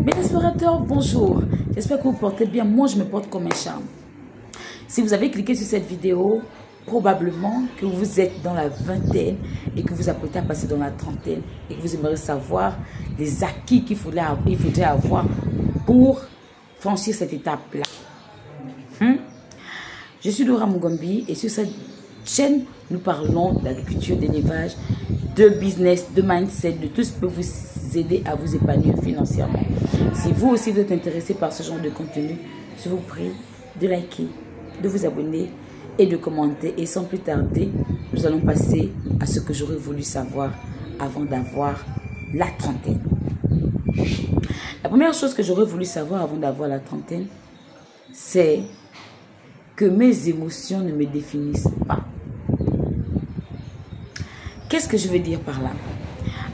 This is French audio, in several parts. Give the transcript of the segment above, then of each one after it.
Mes explorateurs, bonjour. J'espère que vous portez bien. Moi, je me porte comme un charme. Si vous avez cliqué sur cette vidéo, probablement que vous êtes dans la vingtaine et que vous apprêtez à passer dans la trentaine et que vous aimeriez savoir les acquis qu'il faudrait avoir pour franchir cette étape-là. Je suis Laura Mugombi et sur cette chaîne, nous parlons d'agriculture, d'élevage, de business, de mindset, de tout ce qui peut vous aider à vous épanouir financièrement. Si vous aussi vous êtes intéressé par ce genre de contenu, je vous prie de liker, de vous abonner et de commenter. Et sans plus tarder, nous allons passer à ce que j'aurais voulu savoir avant d'avoir la trentaine. La première chose que j'aurais voulu savoir avant d'avoir la trentaine, c'est que mes émotions ne me définissent pas. Qu'est-ce que je veux dire par là?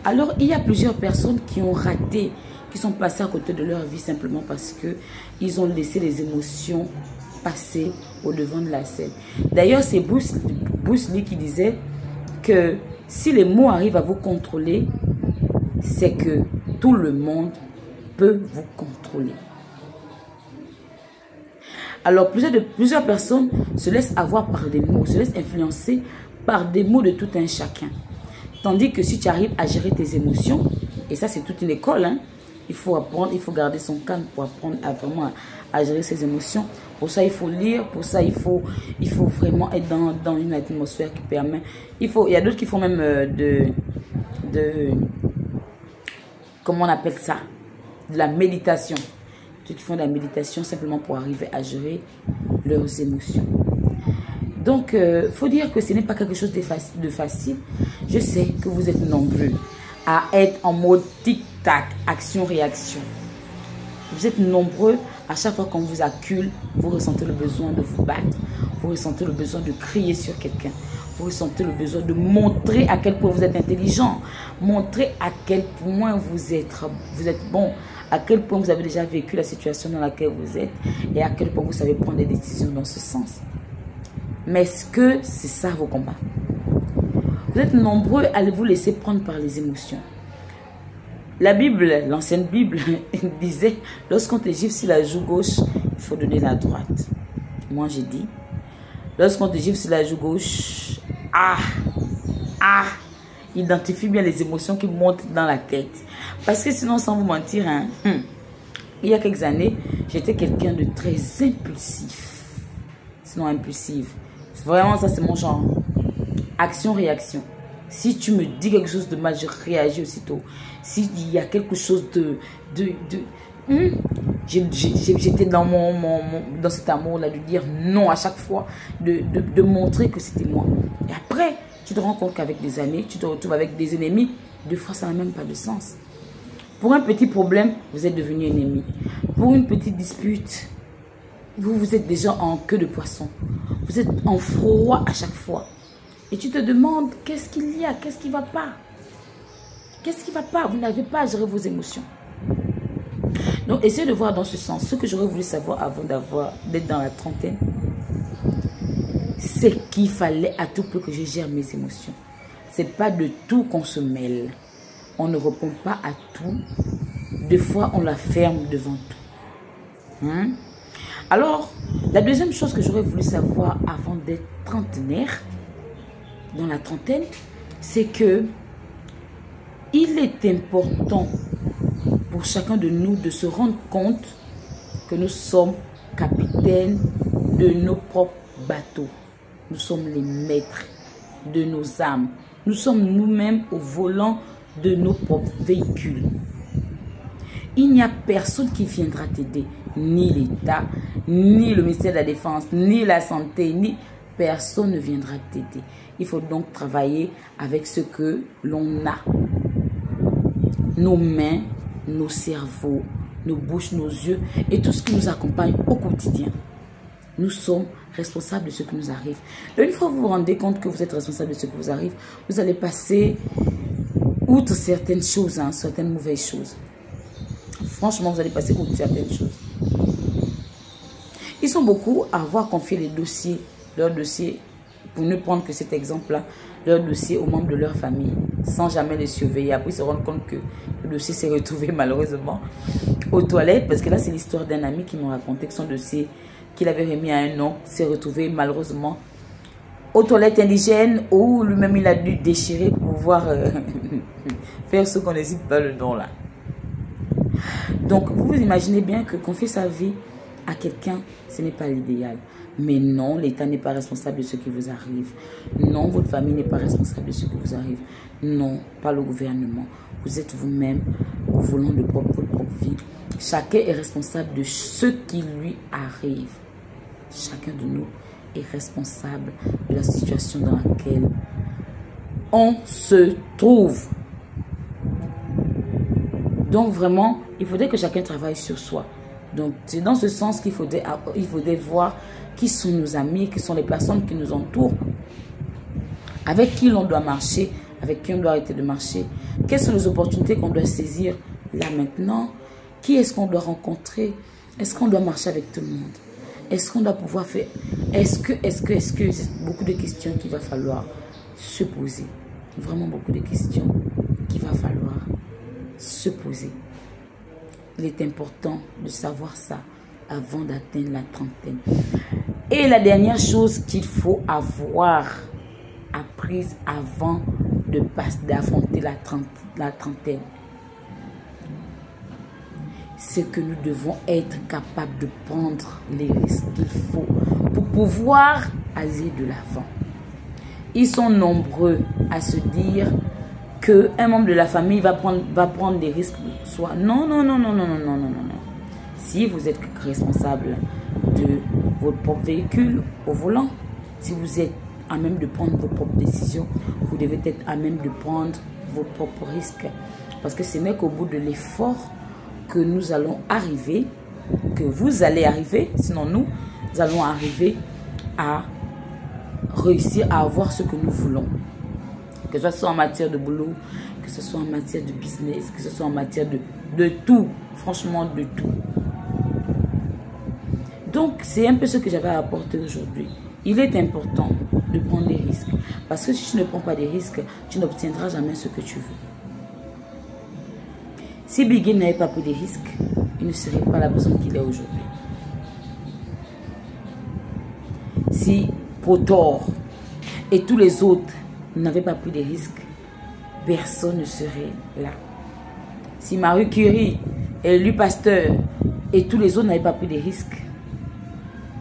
Alors, il y a plusieurs personnes qui ont raté, qui sont passées à côté de leur vie simplement parce qu'ils ont laissé les émotions passer au devant de la scène. D'ailleurs, c'est Bruce Lee qui disait que si les mots arrivent à vous contrôler, c'est que tout le monde peut vous contrôler. Alors, plusieurs personnes se laissent avoir par des mots, se laissent influencer par des mots de tout un chacun. Tandis que si tu arrives à gérer tes émotions, et ça c'est toute une école, hein, il faut apprendre, il faut garder son calme pour apprendre à vraiment à gérer ses émotions. Pour ça, il faut lire, pour ça, il faut vraiment être dans une atmosphère qui permet. Il y a d'autres qui font même comment on appelle ça? De la méditation. Ceux qui font de la méditation simplement pour arriver à gérer leurs émotions. Donc, faut dire que ce n'est pas quelque chose de facile. Je sais que vous êtes nombreux à être en mode tic-tac, action-réaction. Vous êtes nombreux, à chaque fois qu'on vous accule, vous ressentez le besoin de vous battre. Vous ressentez le besoin de crier sur quelqu'un. Vous ressentez le besoin de montrer à quel point vous êtes intelligent. Montrer à quel point vous êtes bon. À quel point vous avez déjà vécu la situation dans laquelle vous êtes. Et à quel point vous savez prendre des décisions dans ce sens. Mais est-ce que c'est ça vos combats? Vous êtes nombreux à vous laisser prendre par les émotions. La Bible, l'ancienne Bible, disait, lorsqu'on te gifle sur la joue gauche, il faut donner la droite. Moi, j'ai dit, lorsqu'on te gifle sur la joue gauche, identifie bien les émotions qui montent dans la tête. Parce que sinon, sans vous mentir, hein, il y a quelques années, j'étais quelqu'un de très impulsif. Sinon impulsive. Vraiment, ça, c'est mon genre. Action-réaction. Si tu me dis quelque chose de mal, je réagis aussitôt. S'il y a quelque chose j'étais dans dans cet amour-là, de dire non à chaque fois, de montrer que c'était moi. Et après, tu te rends compte qu'avec des années, tu te retrouves avec des ennemis. Des fois, ça n'a même pas de sens. Pour un petit problème, vous êtes devenu ennemi. Pour une petite dispute, vous êtes déjà en queue de poisson. Vous êtes en froid à chaque fois. Et tu te demandes, qu'est-ce qu'il y a? Qu'est-ce qui ne va pas? Qu'est-ce qui ne va pas? Vous n'avez pas à gérer vos émotions. Donc, essayez de voir dans ce sens. Ce que j'aurais voulu savoir avant d'être dans la trentaine, c'est qu'il fallait à tout peu que je gère mes émotions. Ce n'est pas de tout qu'on se mêle. On ne répond pas à tout. Des fois, on la ferme devant tout. Alors, la deuxième chose que j'aurais voulu savoir avant d'être trentenaire, dans la trentaine, c'est que il est important pour chacun de nous de se rendre compte que nous sommes capitaines de nos propres bateaux. Nous sommes les maîtres de nos âmes. Nous sommes nous-mêmes au volant de nos propres véhicules. Il n'y a personne qui viendra t'aider, ni l'État, ni le ministère de la Défense, ni la santé, ni personne ne viendra t'aider. Il faut donc travailler avec ce que l'on a. Nos mains, nos cerveaux, nos bouches, nos yeux et tout ce qui nous accompagne au quotidien. Nous sommes responsables de ce qui nous arrive. Et une fois que vous vous rendez compte que vous êtes responsable de ce qui vous arrive, vous allez passer outre certaines choses, certaines mauvaises choses. Franchement, vous allez passer outre certaines choses. Ils sont beaucoup à avoir confié leurs dossiers, pour ne prendre que cet exemple-là, leur dossier aux membres de leur famille, sans jamais les surveiller. Après, ils se rendent compte que le dossier s'est retrouvé malheureusement aux toilettes, parce que là c'est l'histoire d'un ami qui m'a raconté que son dossier qu'il avait remis à un oncle s'est retrouvé malheureusement aux toilettes indigènes où lui-même il a dû déchirer pour pouvoir faire ce qu'on n'hésite pas le nom là. Donc vous vous imaginez bien que confier sa vie à quelqu'un, ce n'est pas l'idéal. Mais non, l'État n'est pas responsable de ce qui vous arrive. Non, votre famille n'est pas responsable de ce qui vous arrive. Non, pas le gouvernement. Vous êtes vous-même au volant de votre propre vie. Chacun est responsable de ce qui lui arrive. Chacun de nous est responsable de la situation dans laquelle on se trouve. Donc vraiment, il faudrait que chacun travaille sur soi. Donc c'est dans ce sens qu'il faudrait voir qui sont nos amis, qui sont les personnes qui nous entourent, avec qui l'on doit marcher, avec qui on doit arrêter de marcher. Quelles sont les opportunités qu'on doit saisir là maintenant? Qui est-ce qu'on doit rencontrer? Est-ce qu'on doit marcher avec tout le monde? Est-ce qu'on doit pouvoir faire? Est-ce que, c'est beaucoup de questions qu'il va falloir se poser. Vraiment beaucoup de questions qu'il va falloir se poser. Il est important de savoir ça avant d'atteindre la trentaine. Et la dernière chose qu'il faut avoir apprise avant d'affronter la trentaine, c'est que nous devons être capables de prendre les risques qu'il faut pour pouvoir aller de l'avant. Ils sont nombreux à se dire qu'un membre de la famille va prendre des risques pour soi. Non, non, non, non, non, non, non, non, non. Si vous êtes responsable de votre propre véhicule au volant, si vous êtes à même de prendre vos propres décisions, vous devez être à même de prendre vos propres risques. Parce que ce n'est qu'au bout de l'effort que nous allons arriver, que vous allez arriver, sinon nous allons arriver à réussir à avoir ce que nous voulons. Que ce soit en matière de boulot, que ce soit en matière de business, que ce soit en matière de tout, franchement de tout. Donc, c'est un peu ce que j'avais à apporter aujourd'hui. Il est important de prendre des risques. Parce que si tu ne prends pas des risques, tu n'obtiendras jamais ce que tu veux. Si Biggie n'avait pas pris des risques, il ne serait pas la personne qu'il est aujourd'hui. Si Potor et tous les autres n'avaient pas pris des risques, personne ne serait là. Si Marie Curie et Louis Pasteur et tous les autres n'avaient pas pris des risques,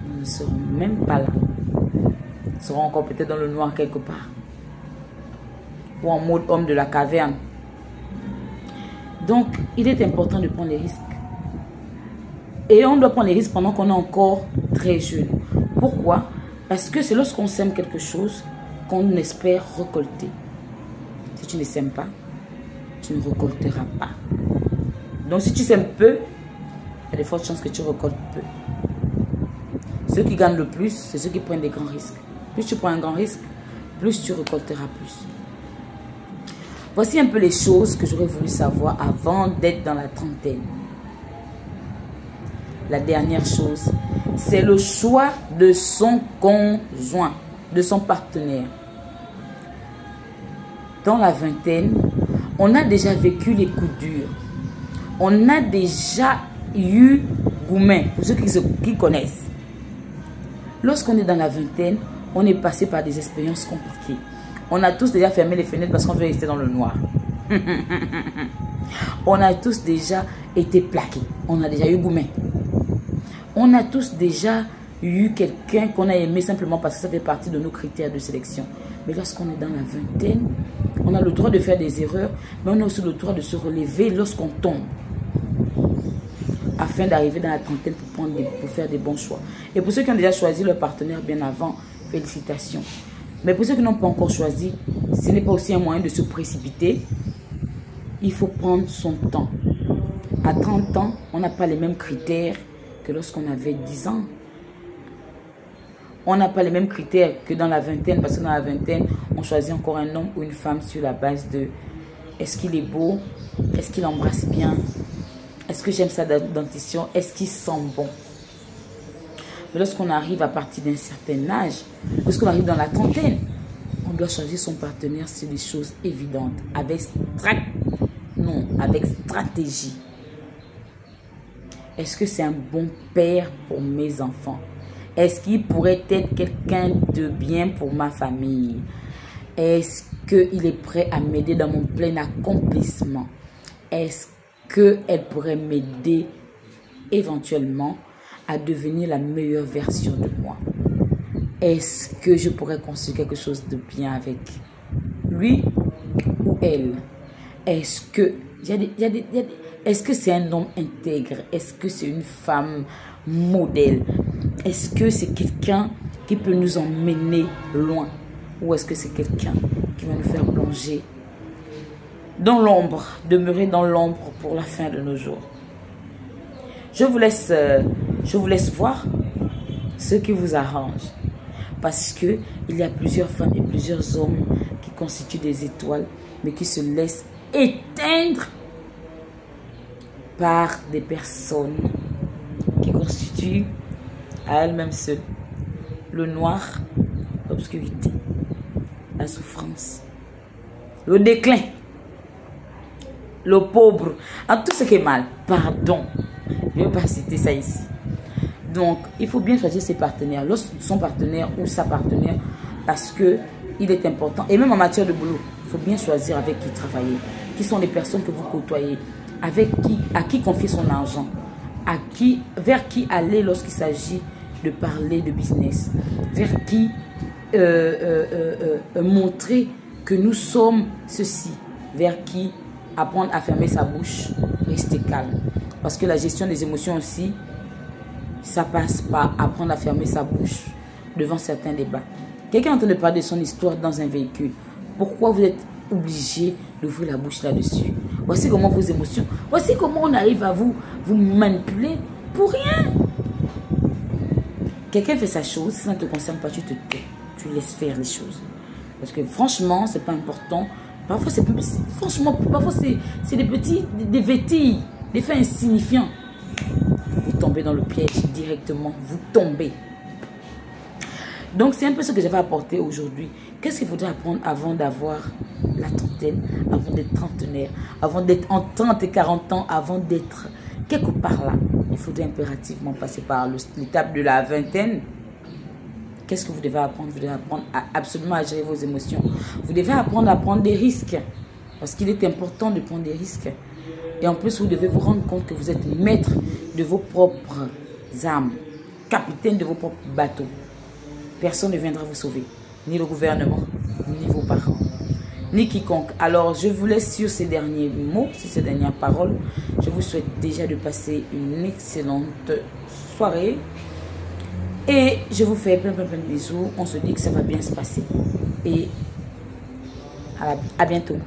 nous ne serons même pas là. Nous serons encore peut-être dans le noir quelque part. Ou en mode homme de la caverne. Donc, il est important de prendre les risques. Et on doit prendre les risques pendant qu'on est encore très jeune. Pourquoi? Parce que c'est lorsqu'on sème quelque chose qu'on espère récolter. Si tu ne sèmes pas, tu ne récolteras pas. Donc, si tu sèmes peu, il y a de fortes chances que tu récoltes peu. Ceux qui gagnent le plus, c'est ceux qui prennent des grands risques. Plus tu prends un grand risque, plus tu récolteras plus. Voici un peu les choses que j'aurais voulu savoir avant d'être dans la trentaine. La dernière chose, c'est le choix de son conjoint, de son partenaire. Dans la vingtaine, on a déjà vécu les coups durs. On a déjà eu gourmet, pour ceux qui connaissent. Lorsqu'on est dans la vingtaine, on est passé par des expériences compliquées. On a tous déjà fermé les fenêtres parce qu'on veut rester dans le noir. On a tous déjà été plaqués. On a déjà eu gourmet. On a tous déjà eu quelqu'un qu'on a aimé simplement parce que ça fait partie de nos critères de sélection. Mais lorsqu'on est dans la vingtaine, on a le droit de faire des erreurs, mais on a aussi le droit de se relever lorsqu'on tombe. Afin d'arriver dans la trentaine pour faire des bons choix. Et pour ceux qui ont déjà choisi leur partenaire bien avant, félicitations. Mais pour ceux qui n'ont pas encore choisi, ce n'est pas aussi un moyen de se précipiter. Il faut prendre son temps. À 30 ans, on n'a pas les mêmes critères que lorsqu'on avait 10 ans. On n'a pas les mêmes critères que dans la vingtaine, parce que dans la vingtaine, on choisit encore un homme ou une femme sur la base de est-ce qu'il est beau, est-ce qu'il embrasse bien, est-ce que j'aime sa dentition, est-ce qu'il sent bon. Mais lorsqu'on arrive à partir d'un certain âge, lorsqu'on arrive dans la trentaine, on doit choisir son partenaire sur des choses évidentes, avec stratégie. Est-ce que c'est un bon père pour mes enfants? Est-ce qu'il pourrait être quelqu'un de bien pour ma famille? Est-ce qu'il est prêt à m'aider dans mon plein accomplissement? Est-ce qu'elle pourrait m'aider éventuellement à devenir la meilleure version de moi? Est-ce que je pourrais construire quelque chose de bien avec lui ou elle? Est-ce que est-ce que c'est un homme intègre? Est-ce que c'est une femme modèle? Est-ce que c'est quelqu'un qui peut nous emmener loin? Ou est-ce que c'est quelqu'un qui va nous faire plonger dans l'ombre, demeurer dans l'ombre pour la fin de nos jours? Je vous laisse voir ce qui vous arrange. Parce que il y a plusieurs femmes et plusieurs hommes qui constituent des étoiles, mais qui se laissent éteindre par des personnes qui constituent à elles-mêmes seules le noir, l'obscurité, la souffrance, le déclin, le pauvre, en tout ce qui est mal. Pardon, je ne vais pas citer ça ici. Donc, il faut bien choisir ses partenaires, son partenaire ou sa partenaire, parce que il est important. Et même en matière de boulot, il faut bien choisir avec qui travailler, qui sont les personnes que vous côtoyez, à qui confier son argent, vers qui aller lorsqu'il s'agit de parler de business, vers qui montrer que nous sommes ceci, vers qui apprendre à fermer sa bouche, rester calme. Parce que la gestion des émotions aussi, ça passe par apprendre à fermer sa bouche devant certains débats. Quelqu'un est en train de parler de son histoire dans un véhicule. Pourquoi vous êtes obligé d'ouvrir la bouche là-dessus? Voici comment vos émotions, voici comment on arrive à vous manipuler pour rien. Quelqu'un fait sa chose, si ça ne te concerne pas, tu te tais. Tu laisses faire les choses. Parce que franchement, c'est pas important. Parfois, c'est des petits, des vétilles, des faits insignifiants. Vous tombez dans le piège directement, vous tombez. Donc, c'est un peu ce que j'avais apporté aujourd'hui. Qu'est-ce qu'il faudrait apprendre avant d'avoir la trentaine, avant d'être trentenaire, avant d'être en 30 et 40 ans, avant d'être quelque part là? Il faudrait impérativement passer par l'étape de la vingtaine. Qu'est-ce que vous devez apprendre? Vous devez apprendre absolument à gérer vos émotions. Vous devez apprendre à prendre des risques. Parce qu'il est important de prendre des risques. Et en plus, vous devez vous rendre compte que vous êtes maître de vos propres âmes, capitaine de vos propres bateaux. Personne ne viendra vous sauver. Ni le gouvernement, ni vos parents, ni quiconque. Alors, je vous laisse sur ces derniers mots, sur ces dernières paroles. Je vous souhaite déjà de passer une excellente soirée. Et je vous fais plein de bisous. On se dit que ça va bien se passer. Et à bientôt.